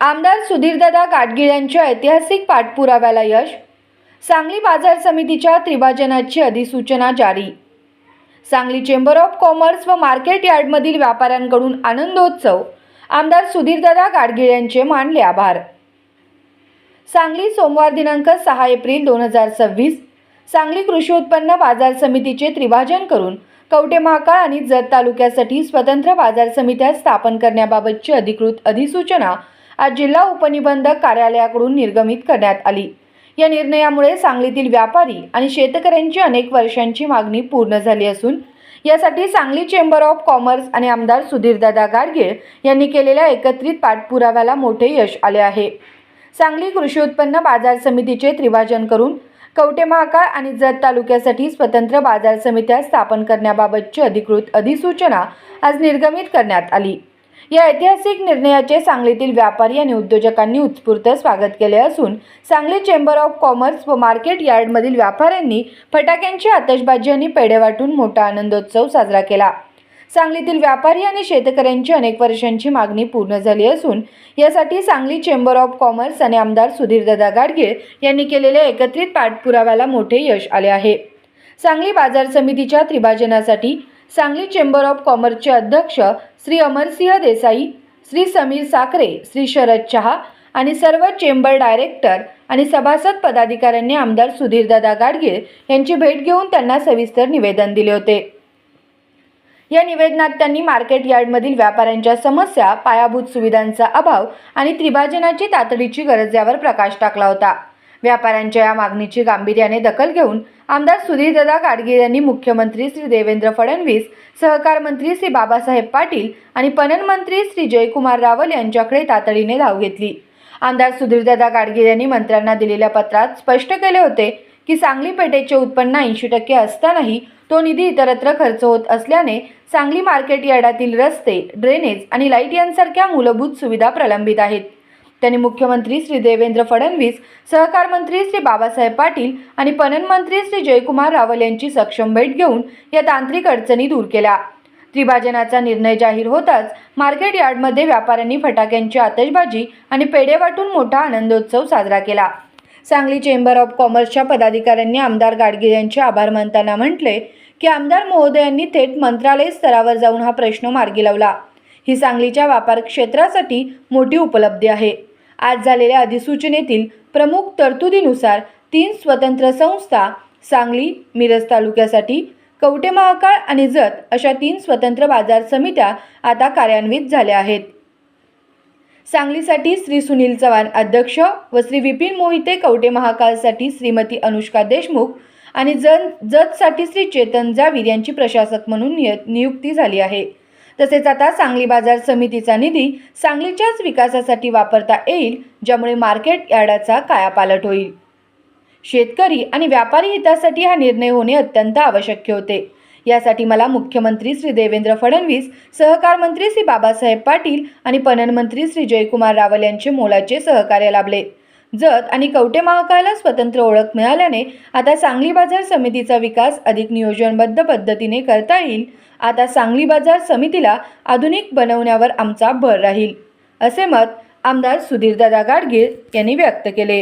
आमदार सुधीरदादा गाडगीळ यांच्या ऐतिहासिक पाठपुराव्याला यश. सांगली बाजार समितीच्या त्रिभाजनाची अधिसूचना जारी. सांगली चेंबर ऑफ कॉमर्स व मार्केट यार्डमधील व्यापाऱ्यांकडून आनंदोत्सव. आमदार सुधीरदादा गाडगीळ यांचे मानले आभार. सांगली सोमवार दिनांक 6 एप्रिल 2026 सांगली कृषी उत्पन्न बाजार समितीचे त्रिभाजन करून कवठे महाकाळ आणि जत तालुक्यासाठी स्वतंत्र बाजार समित्या स्थापन करण्याबाबतची अधिकृत अधिसूचना आज जिल्हा उपनिबंधक कार्यालयाकडून निर्गमित करण्यात आली. या निर्णयामुळे सांगलीतील व्यापारी आणि शेतकऱ्यांची अनेक वर्षांची मागणी पूर्ण झाली असून यासाठी सांगली चेंबर ऑफ कॉमर्स आणि आमदार सुधीरदादा गाडगीळ यांनी केलेल्या एकत्रित पाठपुराव्याला मोठे यश आले आहे. सांगली कृषी उत्पन्न बाजार समितीचे त्रिभाजन करून कवठे महाकाळ आणि जत तालुक्यासाठी स्वतंत्र बाजार समित्या स्थापन करण्याबाबतची अधिकृत अधिसूचना आज निर्गमित करण्यात आली. या ऐतिहासिक निर्णयाचे सांगलीतील व्यापारी आणि उद्योजकांनी उत्स्फूर्त स्वागत केले असून सांगली चेंबर ऑफ कॉमर्स व मार्केट यार्डमधील व्यापाऱ्यांनी फटाक्यांची आतषबाजी आणि पेढे वाटून मोठा आनंदोत्सव साजरा केला. सांगलीतील व्यापारी आणि शेतकऱ्यांची अनेक वर्षांची मागणी पूर्ण झाली असून यासाठी सांगली चेंबर ऑफ कॉमर्स आणि आमदार सुधीरदादा गाडगीळ यांनी केलेल्या एकत्रित पाठपुराव्याला मोठे यश आले आहे. सांगली बाजार समितीच्या त्रिभाजनासाठी सांगली चेंबर ऑफ कॉमर्सचे अध्यक्ष श्री अमरसिंह देसाई, श्री समीर साखरे, श्री शरद चहा आणि सर्व चेंबर डायरेक्टर आणि सभासद पदाधिकाऱ्यांनी आमदार सुधीरदादा गाडगीळ यांची भेट घेऊन त्यांना सविस्तर निवेदन दिले होते. या निवेदनात त्यांनी मार्केट यार्डमधील व्यापाऱ्यांच्या समस्या, पायाभूत सुविधांचा अभाव आणि त्रिभाजनाची तातडीची गरज यावर प्रकाश टाकला होता. व्यापाऱ्यांच्या या मागणीची गांभीर्याने दखल घेऊन आमदार सुधीरदादा गाडगीळ यांनी मुख्यमंत्री श्री देवेंद्र फडणवीस, सहकार मंत्री श्री बाबासाहेब पाटील आणि पणन मंत्री श्री जयकुमार रावल यांच्याकडे तातडीने धाव घेतली. आमदार सुधीरदादा गाडगीळ यांनी मंत्र्यांना दिलेल्या पत्रात स्पष्ट केले होते की सांगली पेठेचे उत्पन्न 80% असतानाही तो निधी इतरत्र खर्च होत असल्याने सांगली मार्केट यार्डातील रस्ते, ड्रेनेज आणि लाईट यांसारख्या मूलभूत सुविधा प्रलंबित आहेत. त्यांनी मुख्यमंत्री श्री देवेंद्र फडणवीस, सहकार मंत्री श्री बाबासाहेब पाटील आणि पणन मंत्री श्री जयकुमार रावल यांची सक्षम भेट घेऊन या तांत्रिक अडचणी दूर केल्या. त्रिभाजनाचा निर्णय जाहीर होताच मार्केट यार्डमध्ये व्यापाऱ्यांनी फटाक्यांची आतषबाजी आणि पेढे वाटून मोठा आनंदोत्सव साजरा केला. सांगली चेंबर ऑफ कॉमर्सच्या पदाधिकाऱ्यांनी आमदार गाडगीळ यांचे आभार मानताना म्हटले की आमदार महोदयांनी थेट मंत्रालय स्तरावर जाऊन हा प्रश्न मार्गी लावला. ही सांगलीच्या व्यापार क्षेत्रासाठी मोठी उपलब्धी आहे. आज झालेल्या अधिसूचनेतील प्रमुख तरतुदीनुसार 3 स्वतंत्र संस्था सांगली, मिरज तालुक्यासाठी कवठे महाकाळ आणि जत अशा 3 स्वतंत्र बाजार समित्या आता कार्यान्वित झाल्या आहेत. सांगलीसाठी श्री सुनील चव्हाण अध्यक्ष व श्री विपिन मोहिते, कवठे महाकाळसाठी श्रीमती अनुष्का देशमुख आणि जतसाठी श्री चेतन जावीर यांची प्रशासक म्हणून नियुक्ती झाली आहे. तसेच आता सांगली बाजार समितीचा निधी सांगलीच्याच विकासासाठी वापरता येईल, ज्यामुळे मार्केट यार्डाचा कायापालट होईल. शेतकरी आणि व्यापारी हितासाठी हा निर्णय होणे अत्यंत आवश्यक होते. यासाठी मला मुख्यमंत्री श्री देवेंद्र फडणवीस, सहकार मंत्री श्री बाबासाहेब पाटील आणि पणन मंत्री श्री जयकुमार रावल यांचे मोलाचे सहकार्य लाभले. जत आणि कवठे महाकाळला स्वतंत्र ओळख मिळाल्याने आता सांगली बाजार समितीचा विकास अधिक नियोजनबद्ध पद्धतीने करता येईल. आता सांगली बाजार समितीला आधुनिक बनवण्यावर आमचा भर राहील, असे मत आमदार सुधीरदादा गाडगीळ यांनी व्यक्त केले.